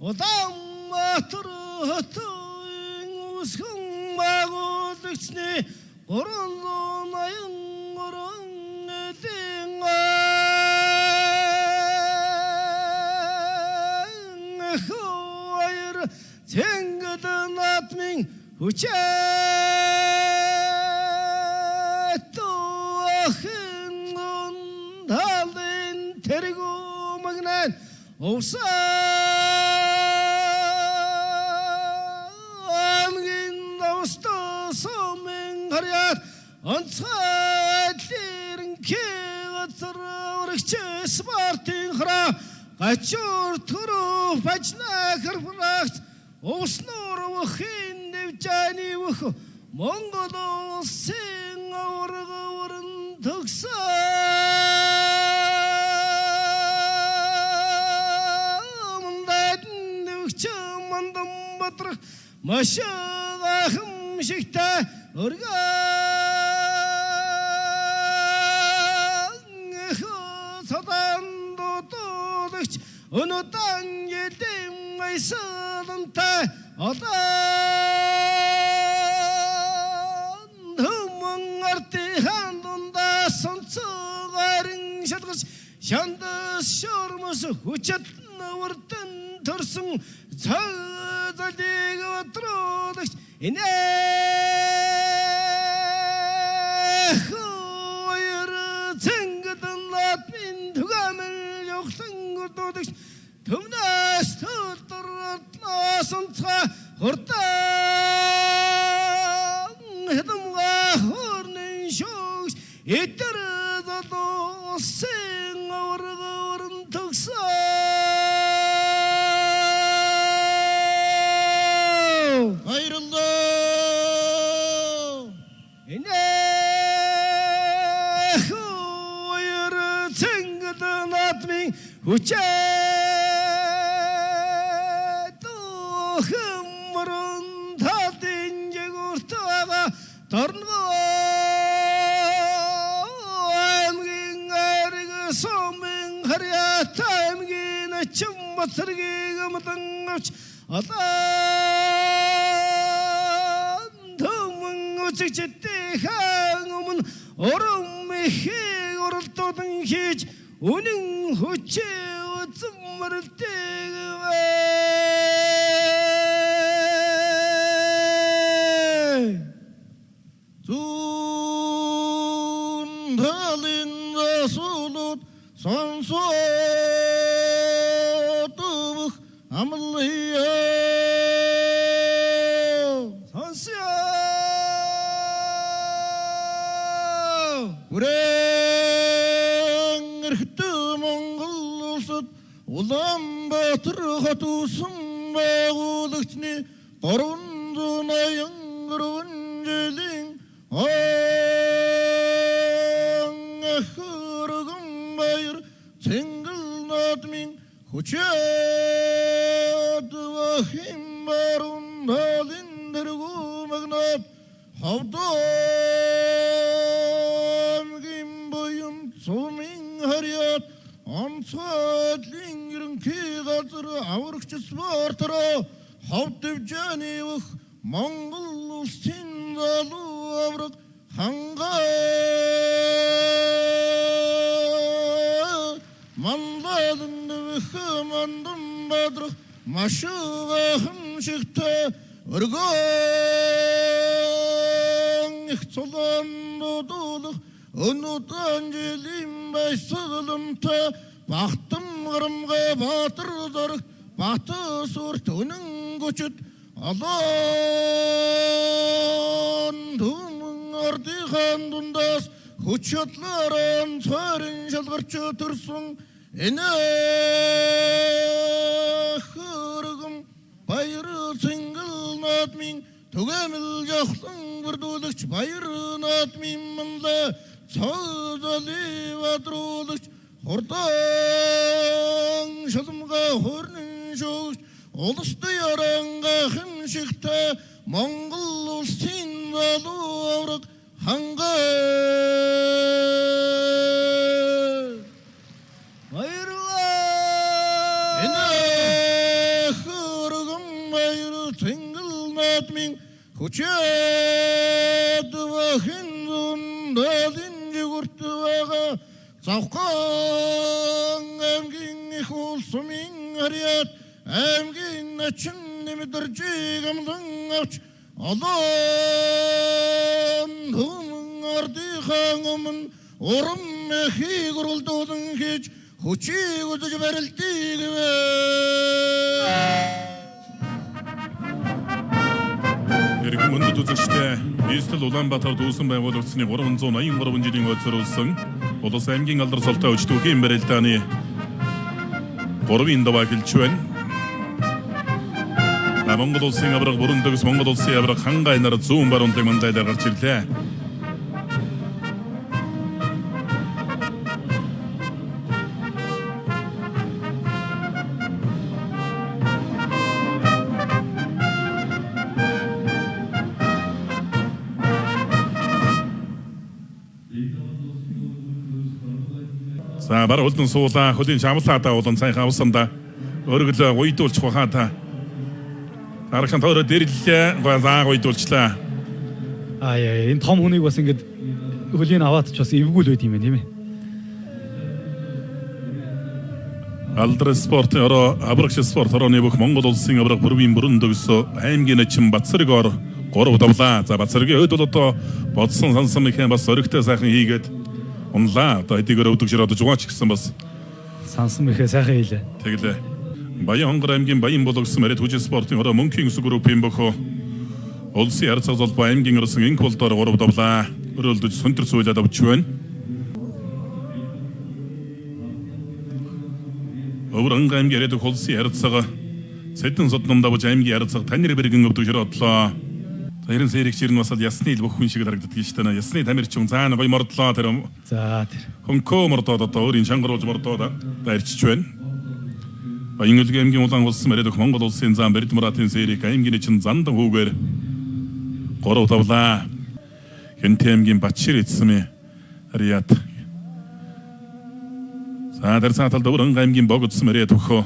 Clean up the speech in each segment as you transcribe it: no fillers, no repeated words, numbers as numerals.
Удаан матар хотын усгэн байгуулагчны 383 эдийн хоёр цэнгэл наадмын хүчээ тохин талын тэргүү магнан Амгин давста сомын харьяат онцгойлын кегацар урагчс мартин хра гачур төрөө бажна харфрагт уснуур вахин дэвжаны вах Монгол улсын аваргаврын Машагахым шигта өргөн садан дутуулагч өнөтан елдэм айсалантай одан хүмүн артихан дундаа сонцоогарын шалгаж шандас шормос хүчит навартан төрсөн Задалиг отродогч хоёр цэнгэдэн наадмын түгээмэл явахлан өрдөөдөгч төвнөөс төлтөрөдлөөс онцгой хурдан хэдэмга хөрнэн шогч этэр залуусын аваргаврын төгсөө хүчээ тохимрон талын жигуртага торногоо амгин ариг сомын харьяат амгин ачим бацаргийг амтангавч алан төмөн үцэгчтэй өмнө орон мэхийг оролдоодан хийж Үнэн хүчээ үзмэрдэг Зүүн талын засуулууд сонсоодох амлая Сонсё Улаанбаатар хот усан байгуулагчны 384 жилийн хөргөн баяр цэнгэл наадмын хүчээд вахим баруун талын дэргүү магнат хавдоомгин буян сумын харьяат онцгойлын ерөнхийгазар аврагч спортороо ховд дэвжээний вах Монгол улсын залуу авраг хангай манлалын вэх мандан бадрах машуугахан шигтэй өргөн их цолон дуудуулах өнөтан жилийн байсгалантай бахтам грамга баатар зорг бата сүрт өнөн гүчит алон түмэн ардихан дундаас хүчөтлөрөн цорын шалгарч төрсөн энэ хөргөн баяр цэнгэл наадмын түгээмэл жахлан бүрдүүлэгч баяр наадмын манла цаадали вадруулагч хурдан шалмга хөрнөн шогч улстай арангахан шигтэй Монгол улсын залуу авраг хангай баярлалаа энэ цэнгэл надмин хүчээд вахин зундалин жигүрт байгаа завхан аймгийн их улсмын харьяат аймгийн начин нэмдэржиг амлан авч олон хүмүн ардыхан өмнө урам мэхийг уралдуулан хийж хүчийг үзэж барилдыг Иргэн мөндөд үзэгчтэй Нийслэл Улаанбаатар дүүсэн байгуулагдсны 383 жилийн өдрөөлсөн Улас аймгийн алдар султай өчтөхийн барилдааны 3-ын даваа гэлж байна. Монгол улсын авраг бүрэн төгс Монгол улсын авраг хангай нар зүүн баруун мандайлаар гарч ирлээ. За бар улдан суулаа хөлийн шамлаатаа улан цайхан авсамда өргөл уйдуулчих баха та. Аргахан тойроо дэрлээ гоо уйдуулчлаа. Яа энэ том хүнийг бас ингэж хөлийн аваад ч бас эвгүүл байд юм байна тийм ээ. Алдар спорт ороо аврагч спорт орооны бүх Монгол улсын авраг бүрийн бүрэн төгсө аймгийн начин Бацрагор 3 давлаа. За Бацрагийн хувьд бол одоо бодсон сансан их бас өргөтэй сайхан хийгээд унлаа. Одоо хэдийгээр өвдөг ширээд жугаач гэсэн бас Сансан мэхээ сайхан хийлээ. тэглээ. Баян хонгор аймгийн баян болгосон мэрэд хүчин спортын ороо мөнхийн өсөг группийн бохоо улсын харьцаа холбоо аймгийн орсон инх болдоор 3 давлаа. Өрөөлдөж сонтор суулаад авч байна. Өврөн аймгийн яриад улсын харьцаага Сэдэн содном давж аймгийн харьцааг танир бэргэн өвдөг ширээдлоо. Тэрэн сэрэгч ирнэ бас ясны л бүх хүн шиг харагддаг юм шүү дээ. Ясны тамирчин цаана гоё мордлоо тэр. За тэр. Хонкоо мордоод одоо өөрийн шангаруулж мордоод дайрчиж байна. Баян өлгөө аймгийн улаан улсын мэрэд Монгол улсын зам Бэрд Муратын сэрэг аймгийн чин зандан хүүгээр 3 давлаа. Хэнтэй аймгийн Батшир эцсэмээ Ариат. За тэр цаатал Өврөн аймгийн Богдсон мэрэд төхөө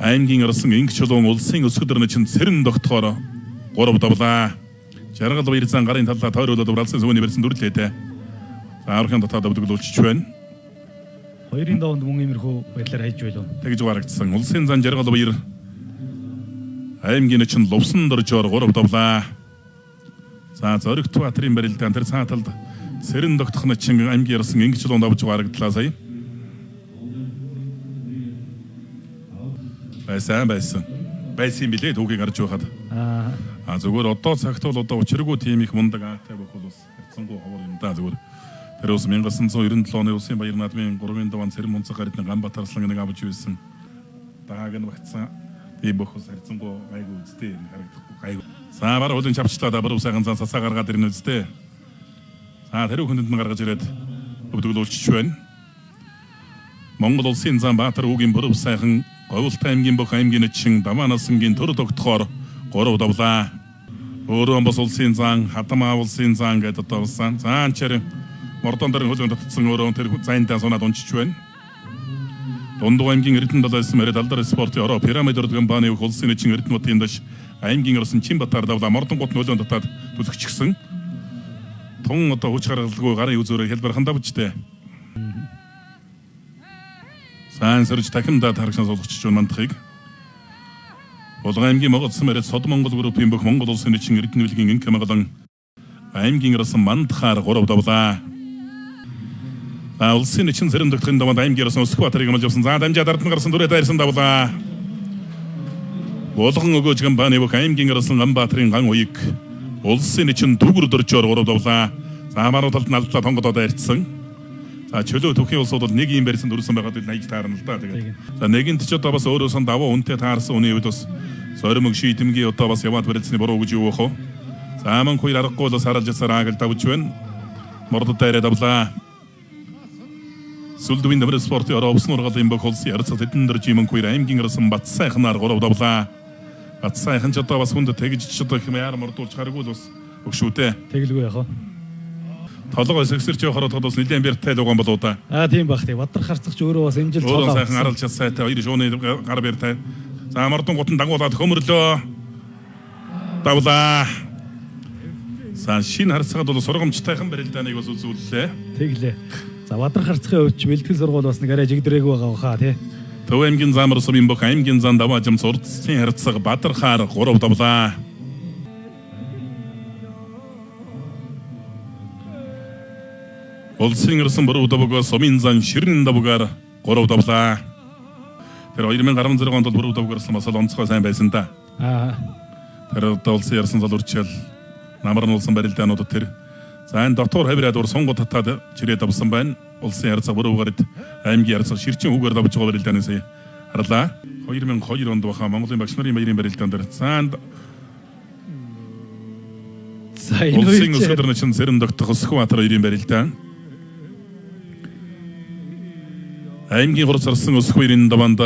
аймгийн орсон инх чулуун улсын өсгөдөрн чин Сэрэн догтохоор 3 давлаа. Жаргал баяр зан гарын талаа тойруулаад уралсан сүүний барьсан дүрлээтэй. За архан дотоод өвдөглүүлчих байна. Хоёрын даванд мөн иймэрхүү байдлаар хайж байлаа. Тэгж барагдсан. Улсын зан жаргал баяр аймгийн чин Лувсан доржоор 3 давлаа. За Зоригт Баатрын барилдаан тэр цааталд Сэрэн догтохны чин аймгийн орсон инх чулуун давж барагдлаа сая. Байсан билээ түүхийг гарч байхад. Зүгээр одоо цагт бол одоо учиргүй тийм их мундаг аатай байх бол бас хэцэнгүй ховор юм да зүгээр. Тэр ус 1997 оны улсын баяр наадмын 3-ын даван Цэрэн Мунцаг гаритны Ганбатарслан нэг авч ирсэн. Дааг нь багцсан тийм бүх ус хэцэнгүй гайгүй үстэй харагдахгүй гайгүй. За бараа хөлн чавчлаа да баруун сайхан зан сасаа гаргаад ирнэ үстэй. За тэр хүндэнд нь гаргаж ирээд өвдөглүүлчих байна. Монгол улсын зам Баатар уугийн бүрв сайхан Говьлт аймгийн бүх аймгийн чин Дамаанасангийн төр тогтохоор 3 давлаа. Өөрөө бас улсын зан Хатамаа улсын зан гэдэг одоо басан. Заан чир мордон дээр хөлөнд татсан өөрөө тэр зайнтаа сунаад унчиж байна. Дундуу аймгийн Эрдэнэ далайсан мэрэд алдар спортын ороо пирамид өрдгөн бааны улсын чин Эрдэнэтийн дэш аймгийн орсон Чинбатар давлаа мордон гот хөлөнд татаад түлхчихсэн. Тун одоо хүч гаргалгүй гарын үзүүрээр хэлбэр хандавчтэй. Сан сэрж тахимдаа тарагшаа суулгачиж мандахыг Улаан аймгийн Моготсон мэрэд Сод Монгол группийн бүх Монгол улсын чин Эрдэнэ билгийн инх хамгаалан аймгийн орсон мандахаар 3 давлаа. Улсын чин Сэрэн догтохын даванд аймгийн орсон Өсгбаатарыг амлж явсан. За дамжаад ард нь гарсан дүрээ дайрсан давлаа. Болгон өгөөжгөн бааны бүх аймгийн орсон Ганбаатарын ган уяг улсын чин Дүгүр дөржоор 3 давлаа. За манай талд нь алдлаа тонгодоо дайрцсан. За чөлөө түүхийн улсууд бол нэг юм барьсан дүрсэн байгаад найг таарна л да тэгээд. За нэгэнт ч одоо бас өөрөөсөө даваа үнэтэй таарсан үний үед бас соримог шийдэмгийн одоо бас яваад барилсны буруу гэж юу вэ хөө. За мөн хоёр аргагүй л саралж сараа гэл давж байна. Мордод дайраа давлаа. Сүлдвийн дэвэр спортын ороо усан ургалын бүх улсын харьцаа тэдэн дөрж юм хоёр аймгийн орсон Бат сайхнаар 3 давлаа. Бат сайхан ч одоо бас хүнд тэгж ч одоо хэмээр мордуулж харгүй л бас өгшүүтэй. Тэгэлгүй яах вэ? Толгой сэгсэрч явахаар бас нэлээд бэртэй л угаан болоо да. Тийм бах тий. Бадар харцагч өөрөө бас энэ жил толгой сайхан аралж сайтай хоёр шууны гар бэртэй. За мордон гутан дагуулаад хөмөрлөө. Давлаа. За шинэ харцагад бол сургамжтайхан барилдааныг бас үзүүллээ. Тэглээ. За Бадар харцгийн хувьд бэлтгэл сургууль бас нэг арай жигдрээг байгаа хаа тий. Төв аймгийн зам Русмын бок аймгийн зам даваажим сурцсан харцаг Бадар хаар 3 давлаа. Улсын ирсэн буруу давгаа сумын зан ширэн давгаар 3 давлаа. Тэр 2016 онд бол буруу давгаарсан бас онцгой сайн байсан да. Тэр улсын ирсэн залуурчил намар нь улсын барилдаанууд тэр за энэ дотор хавираад ур сонгод татаад чирээд авсан байна. Улсын харцаг буруугаар аймгийн харцаг ширчин хүүгээр давж байгаа барилдааны сая харлаа. 2002 онд баха Монголын багш нарын баярын барилдаан дээр цаанд улсын өсөлтөрн чин зэрэн догтох Өсхбаатар хоёрын барилдаан. Аймгийн хурц арсан Өсхбаатарын даваанд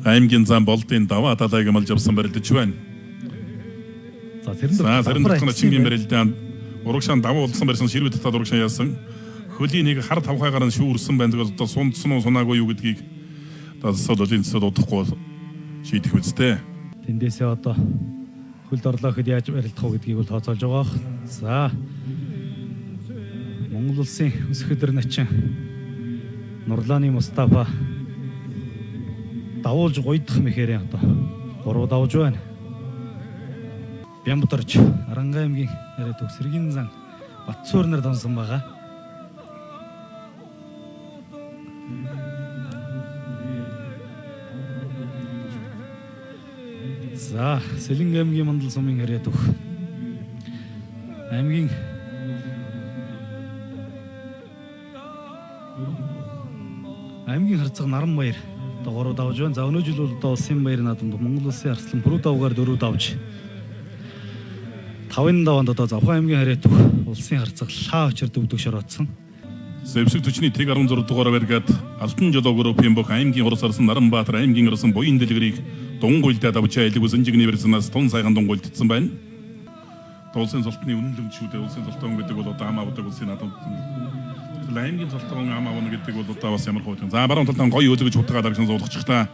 аймгийн зам болдын даваа далайг амлж авсан барилдаж байна. За зэрэн догтох Чингин барилдаан урагшаан даваа болсон барьсан ширвэ татаад урагшаан яасан. Хөлийн нэг хар тавхайгаар нь шүүрсэн байна. Тэгэл одоо сунцсан уу сунаагүй юу гэдгийг одоо сололийн цэд удахгүй шийдэх үстэй. Тэндээсээ одоо хөлд орлоо гэхэд яаж барилдах уу гэдгийг бол тооцоолж байгаа. За Монгол улсын өсгөдөр начин Нурлааны Мустафа давуулж гойдох мэхээрээ одоо 3 давж байна. Бямбатарч Арангай аймгийн арай төв Сэргийн зан Батцуур нар донсон байгаа. За Сэлэнг аймгийн Мандал сумын харьяа төв аймгийн харцаг Наранбаяр одоо 3 давж байна. За өнөө жил бол одоо улсын баяр наадамд Монгол улсын арслан Пүрэв давгаар 4 давж 5-ын даваанд одоо Завхан аймгийн харьяа төв улсын харцаг Лаа очир дөвдөг шороодсон. Зэвсэг төчний тэг 16 дугаар баригад Алтан жолоо группийн бок аймгийн хурц арсан Наранбаатар аймгийн арсан буян дэлгэрийг дунгуйлдаад авч айлг үзэнжигний верснаас тун сайхан дунгуйлдсан байна. Улсын золтны үнэлэмжүүд улсын золтон гэдэг бол одоо хамаа удаг улсын наадам. Аймгийн золтон хамаа уна гэдэг бол одоо бас ямар хөөтөн. За баруун талд гоё өлгөж хутгаад агшин суулгачихлаа.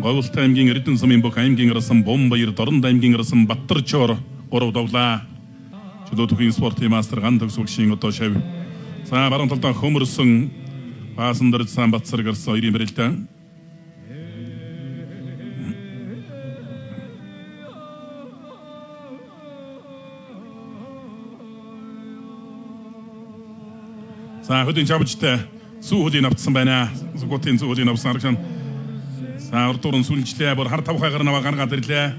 Говьлтай аймгийн Эрдэнэ сумын бок аймгийн арсан Бомбаяр Дорнод аймгийн арсан Баттарчоор 3 давлаа. Чөлөө төвийн спортын мастер ган төгсөгчийн одоо шав. За баруун талд хөмөрсөн Баасан дэрж сан Батсар гарсан хоёрын барилдаан. За хөдийн чавчтай сүү хөдийн авцсан байна. Зүгтийн сүү хөдийн авсан арган. За урдуурн сүлжлээ бүр хар тавхайгаар наваа гаргаад ирлээ.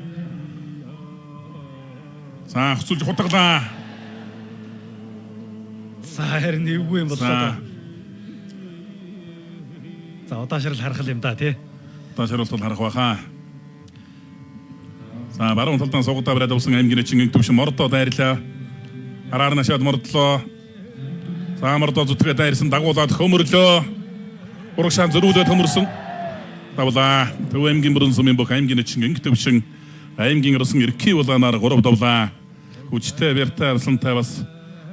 За хөцүүлж хутгалаа. За харин эвгүй юм боллоо. За удаашрал харах юм да тий. Удаашралт харах байхаа. За баруун талдаа суугатаа бараад усан аймгийн Чингин төвшин мордоо дайрлаа. Хараар нашаад мордлоо. За мордоо зүтгээ дайрсан дагуулад хөмөрлөө. Урагшаан зөрүүлээд хөмөрсөн. Давлаа. Төв аймгийн бүрэн сумын бок аймгийн Чингин төвшин аймгийн рсэн эрхий улаанаар 3 давлаа. Хүчтэй бэртэй арслантай бас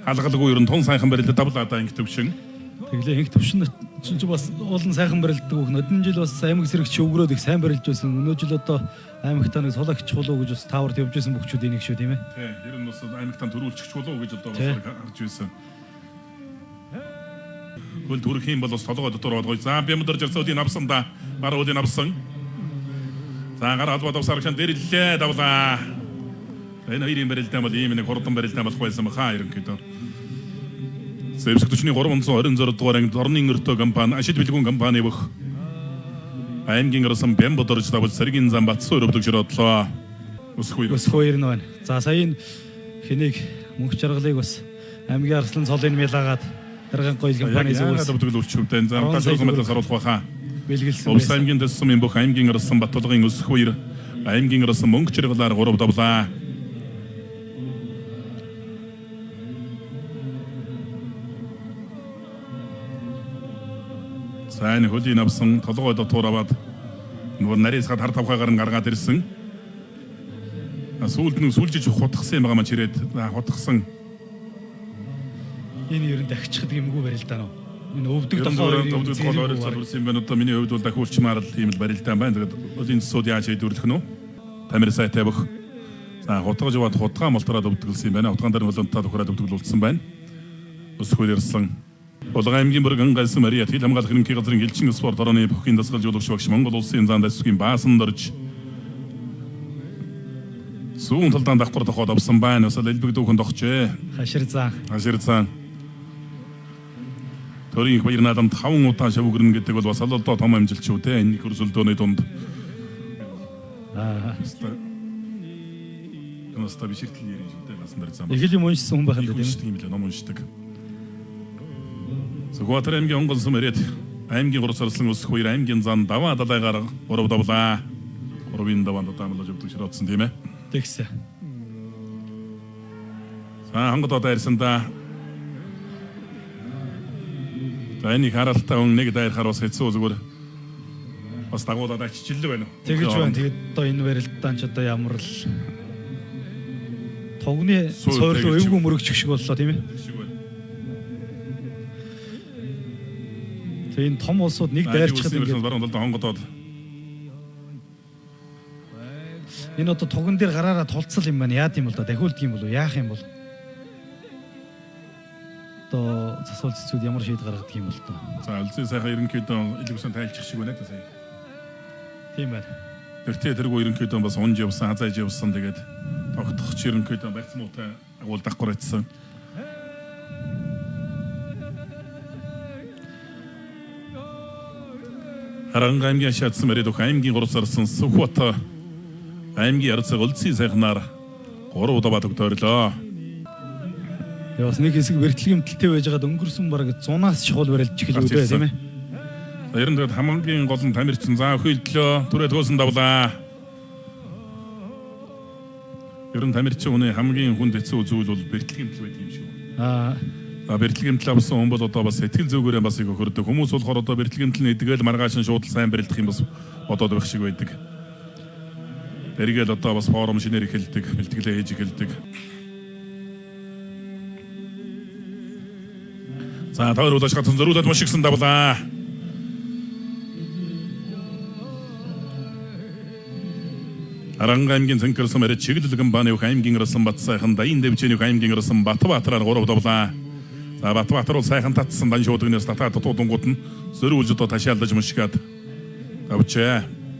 халгалгүй ерөн тун сайхан барилдад давлаа анги төвшин. Тэглээ инх төвшин чинь бас уулын сайхан барилддаг бүх нодон жил бас аймаг зэрэгч өгрөөд их сайн барилж байсан. Өнөө жил одоо аймагтаа нэг сулагч чулуу гэж бас тааварт явж байсан бүхчүүд энийг шүү тийм ээ. Тий, ер нь бас аймагтаа төрүүлчих чулуу гэж одоо бас харж байсан. Хөл төрхийн бол бас толгой дотор болгоё. За бямдар жерсүүдийн авсан да. Баруудын авсан. За гараад бодовсаар гэн дэрлээ давлаа. Энэ хоёрын барилдаан бол ийм нэг хурдан барилдаан болох байсан баха ерөнхийдөө. Зэвсэг төчний 326 дугаар анги Дорны өртөө компани, ашид бэлгүүн компани бүх аймгийн арсан Бямбатарч давж Сэргийн зам Батцуур өвдөг широодлоо. Өсхбаяр нь байна. За саяын хэнийг мөнх жаргалыг бас аймгийн арслан цолын мэлаагаад Дарган гоёл компани зүгээс өвдөг үлчвэдэн зам тасрах мэдээс оруулах байхаа. Бэлгэлсэн. Улс аймгийн дэс сумын бүх аймгийн арсан Баттулгын Өсхбаяр аймгийн арсан мөнх жаргалаар 3 давлаа. Сайн хөлийн авсан толгой дотор аваад нөгөө нарийсгаад хар тавхайгаар нь гаргаад ирсэн. Сүүлд нь сүлжиж хутгсан юм байгаа маа чирээд хутгсан. Энэ ер нь дахичих гэдэг юмгүй барилдаа нөө. Энэ өвдөг Ер нь дохоо өвдөг гол ойролцоо үрсэн байна. Одоо миний хувьд бол дахиулчмаар л ийм л барилдаан байна. Тэгээд өдийн засууд яаж шийдвэрлэх нь вэ? Тамир сайтай бөх. За хутгаж яваад хутгаа молтроод өвдгөлсөн юм байна. Хутгаан дээр болонтаа тохироод өвдгөлүүлсэн байна. Өсгөл ирсэн. Улаан аймгийн Бүргэн гайсан Мария хил хамгаалах хэрэмхий газрын элчин спорт орооны бүхний дасгалжуулагч багш Монгол улсын зан дэвсгийн баасан дорж сүүн талдаан давхар тохоод авсан байна. Усал элбэг дүүхэн дохжээ. хашир цаан. Төрийн баяр наадамд 5 удаа шавгэрнэ гэдэг бол бас одоо том амжилт шүү дээ. Энэ хөрсөлдөөний дунд. Наста биширтэл ярих шүү дээ. Насан дээр зам. Их л юм уншсан хүн байх юм дээ тийм л ном уншдаг. Сүхбаатар аймгийн онгон сүмэрэд аймгийн 3 сарслан ус 2 аймгийн зан даваа далайгаар 3 давлаа. 3-ын даваанд таамаглаж өгдөг широтсон тийм ээ. Тэгсэн. Хангад одоо ирсэндээ энийг харалтаа нэг дайрахаар бас хэцүү зүгээр бас дагуулаад аччихлээ байна. Тэгэж байна. Тэгээд одоо энэ барилдаан ч одоо ямар л тогны сойрлоо эвгүй мөрөгчих шиг боллоо тийм ээ. Тэгээд энэ том улсууд нэг дайрчхад ингээд баруун талд хонгодоод энэ одоо тогон дээр гараараа тулцал юм байна. Яад юм бол да дахиулдаг юм болов яах юм бол одоо засвал цэцүүд ямар шийд гаргадаг юм бол тоо. За үлзий сайхан ерөнхийдөө илүүсэн тайлчих шиг байна та сая. Тийм байна. Тэртээ тэргүй ерөнхийдөө бас унж явсан, хазааж явсан тэгээд тогтохч ерөнхийдөө байцмуутай агуул дахгүй байсан. Харанга аймгийн шатсан мөрөд аймгийн 3 сарсан Сүхбаатар аймгийн ярцаг үлзий сайхнаар 3 удаа тогтоорлоо. Яс нэг хэсэг бэртлэг эмтэлтэй байж байгаад өнгөрсөн бараг 100-аас чухал барилж эхэлв үү тийм ээ. За ер нь тэгээд хамгийн гол нь тамирчин заа өхөлдлөө түрээ төөсөн давлаа. Ер нь тамирчин хүний хамгийн хүнд хэцүү зүйл бол бэртлэг эмтэл байдаг юм шиг байна. Бэртлэг эмтэл авсан хүн бол одоо бас сэтгэл зүгээрээ бас их өхөрдөг. Хүмүүс болохоор одоо бэртлэг эмтэл нэгдгээл маргааш нь шууд сайн барилдах юм бас бодоод байх шиг байдаг. Тэргээл одоо бас форум шинээр эхэлдэг, бэлтгэлээ хийж эхэлдэг. За тойруулж хатан зөрүүлээд мушигсан давлаа. Харанга аймгийн Цэнхэрсэн мэрэ чиглэлгэн бааны аймгийн Ирсэн Бат сайхан дайн дэвчэний аймгийн Ирсэн Батбаатараар 3 давлаа. За Батбаатар бол сайхан татсан дан шуудгнээс татаад тутуунгууд нь зөрүүлж одоо ташаалдаж мушгаад авчээ.